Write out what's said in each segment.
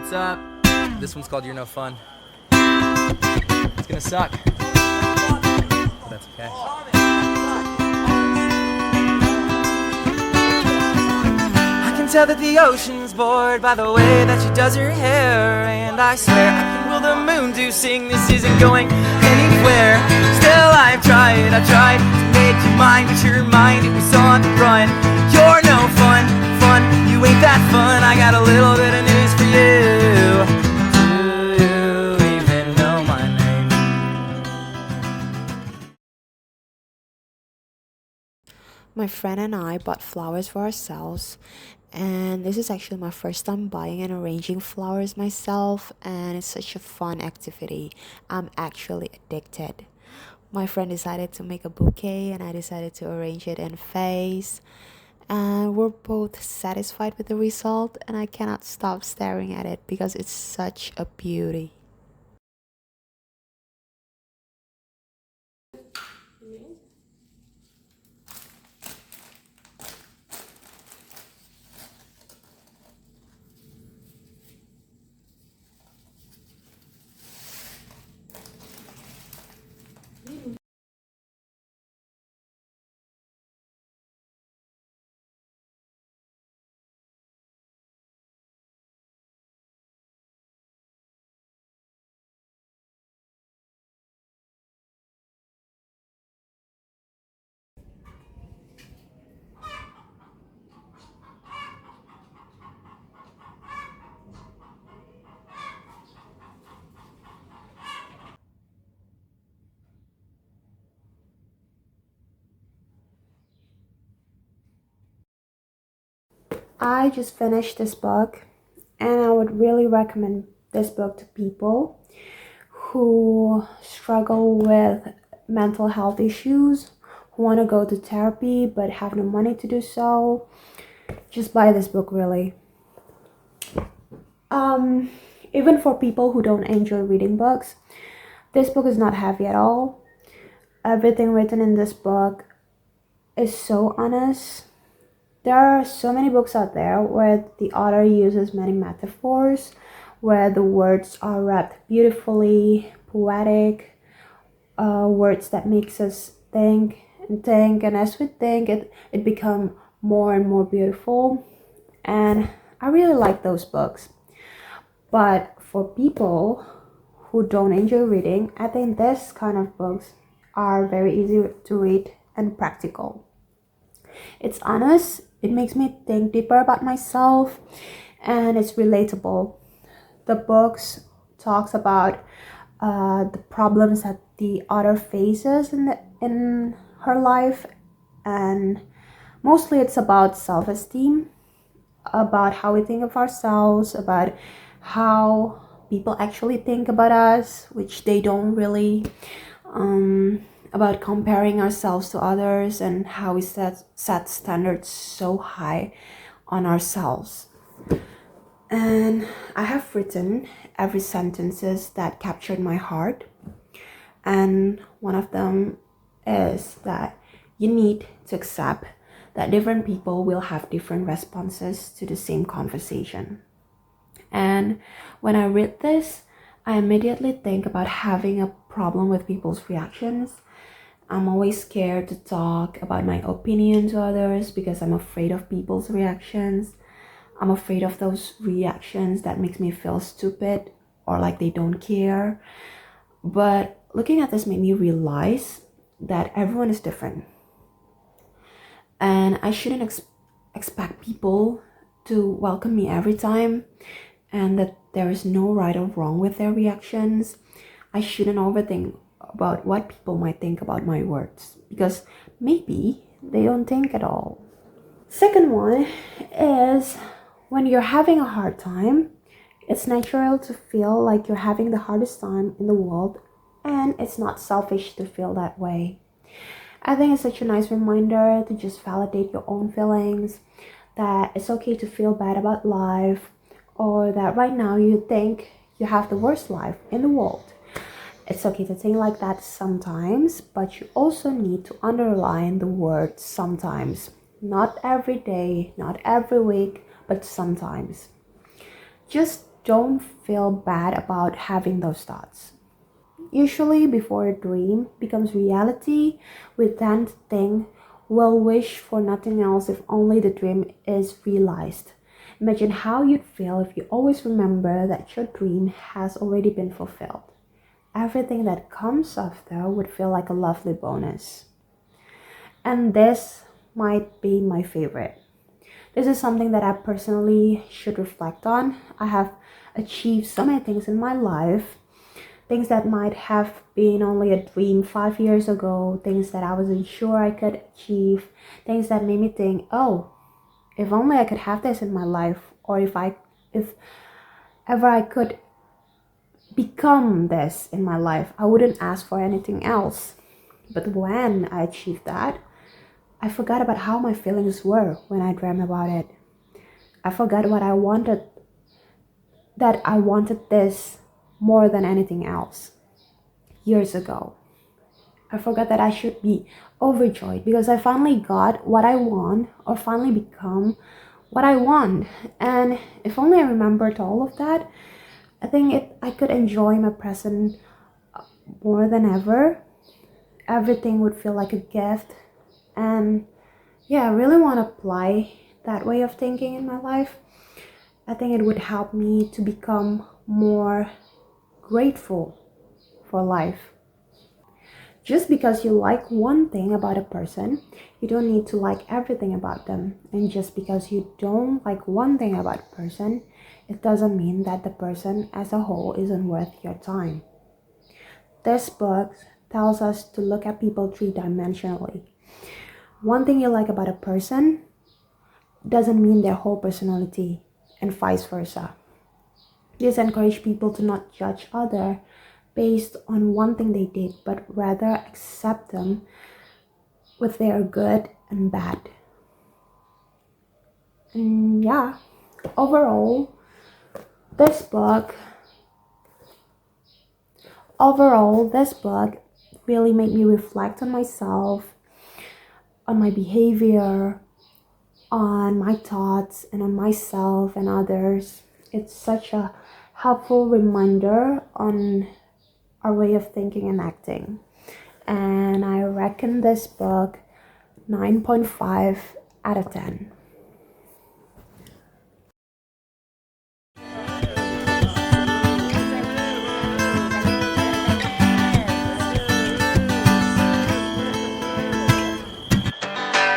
What's up? This one's called You're No Fun. It's gonna suck, but that's okay. I can tell that the ocean's bored by the way that she does her hair, and I swear I can will the moon to sing. This isn't going anywhere. Still I've tried to make you mine, but your mind, it was on the run. You're no fun, you ain't that fun. I got a little bit of news for you. Do you even know my name? My friend and I bought flowers for ourselves, and this is actually my first time buying and arranging flowers myself, and it's such a fun activity. I'm actually addicted. My friend decided to make a bouquet, and I decided to arrange it in vase, and we're both satisfied with the result, and I cannot stop staring at it because it's such a beauty. I just finished this book, and I would really recommend this book to people who struggle with mental health issues, who want to go to therapy but have no money to do so. Just buy this book, really. Even for people who don't enjoy reading books, this book is not heavy at all. Everything written in this book is so honest. There are so many books out there where the author uses many metaphors, where the words are wrapped beautifully, poetic, words that makes us think, and as we think, it become more and more beautiful. And I really like those books. But for people who don't enjoy reading, I think this kind of books are very easy to read and practical. It's honest, it makes me think deeper about myself, and it's relatable. The books talks about the problems that the author faces in her life, and mostly it's about self-esteem, about how we think of ourselves, about how people actually think about us, which they don't really, about comparing ourselves to others, and how we set standards so high on ourselves. And I have written every sentences that captured my heart, and one of them is that you need to accept that different people will have different responses to the same conversation. And when I read this, I immediately think about having a problem with people's reactions. I'm always scared to talk about my opinion to others because I'm afraid of people's reactions. I'm afraid of those reactions that makes me feel stupid or like they don't care. But looking at this made me realize that everyone is different. And I shouldn't expect people to welcome me every time, and that there is no right or wrong with their reactions. I shouldn't overthink about what people might think about my words, because maybe they don't think at all. Second one is, when you're having a hard time, it's natural to feel like you're having the hardest time in the world, and it's not selfish to feel that way. I think it's such a nice reminder to just validate your own feelings, that it's okay to feel bad about life, or that right now you think you have the worst life in the world. It's okay to think like that sometimes, but you also need to underline the word sometimes. Not every day, not every week, but sometimes. Just don't feel bad about having those thoughts. Usually, before a dream becomes reality, we tend to think we'll wish for nothing else if only the dream is realized. Imagine how you'd feel if you always remember that your dream has already been fulfilled. Everything that comes after would feel like a lovely bonus. And this might be my favorite. This is something that I personally should reflect on. I have achieved so many things in my life, things that might have been only a dream 5 years ago, things that I wasn't sure I could achieve, things that made me think, oh, if only I could have this in my life, or if ever I could become this in my life, I wouldn't ask for anything else. But when I achieved that, I forgot about how my feelings were when I dreamt about it. I forgot what I wanted, that I wanted this more than anything else years ago. I forgot that I should be overjoyed because I finally got what I want, or finally become what I want. And if only I remembered all of that, I think I could enjoy my present more than ever. Everything would feel like a gift. And yeah, I really want to apply that way of thinking in my life. I think it would help me to become more grateful for life. Just because you like one thing about a person, you don't need to like everything about them. And just because you don't like one thing about a person, it doesn't mean that the person as a whole isn't worth your time. This book tells us to look at people three-dimensionally. One thing you like about a person doesn't mean their whole personality, and vice versa. This encourages people to not judge others based on one thing they did, but rather accept them with their good and bad. And yeah, overall, this book really made me reflect on myself, on my behavior, on my thoughts, and on myself and others. It's such a helpful reminder on our way of thinking and acting. And I reckon this book 9.5 out of 10.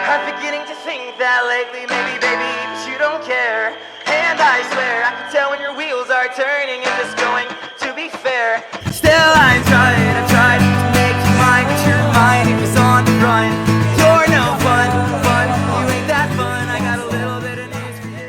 I'm beginning to think that lately, maybe, baby, but you don't care. And I swear, I can tell when your wheels are turning and just going to be fair. Still, I've tried to make you mine, but your mind is on the run. You're no fun, you ain't that fun. I got a little bit of news for you.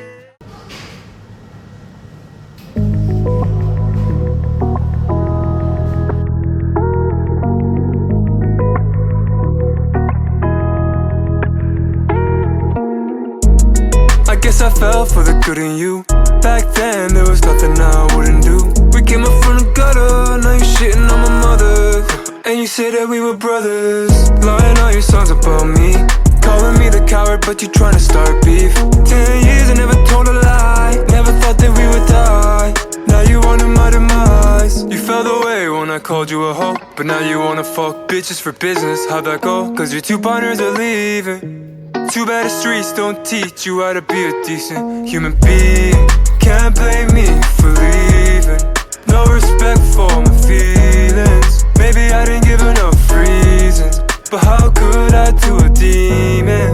I guess I fell for the good in you. Back then, there was nothing I wouldn't do. We came up from the gutter, now you shitting on my mother. And you say that we were brothers, lying all your songs about me, calling me the coward, but you trying to start beef. 10 years I never told a lie, never thought that we would die. Now you wanted my demise. You felt away when I called you a hoe, but now you wanna fuck bitches for business. How'd that go? Cause your two partners are leaving. Too bad the streets don't teach you how to be a decent human being. Can't blame me for leaving. No respect for my feelings. Maybe I didn't give enough reasons, but how could I to a demon?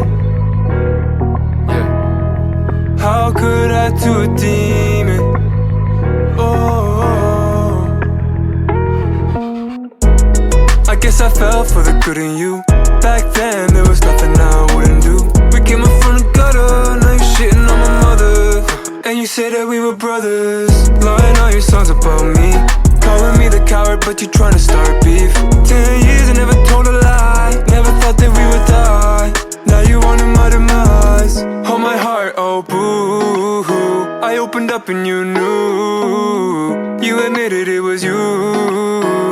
Yeah. How could I to a demon? Oh, I guess I fell for the good in you. Back then, there was nothing I wouldn't do. We came up from the gutter, now you shitting on my mother. And you say that we were brothers, lying all your songs about me, calling me the coward, but you trying to start beef. 10 years I never told a lie, never thought that we would die. Now you wanted my demise. Hold my heart, oh boo-hoo. I opened up and you knew. You admitted it was you.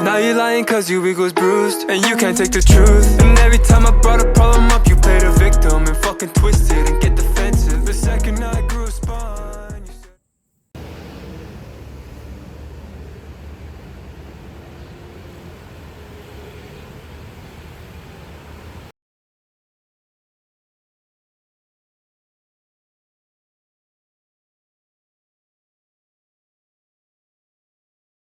Now you're lying cause your ego's bruised, and you can't take the truth. And every time I brought a problem up, you played a victim and fucking twisted and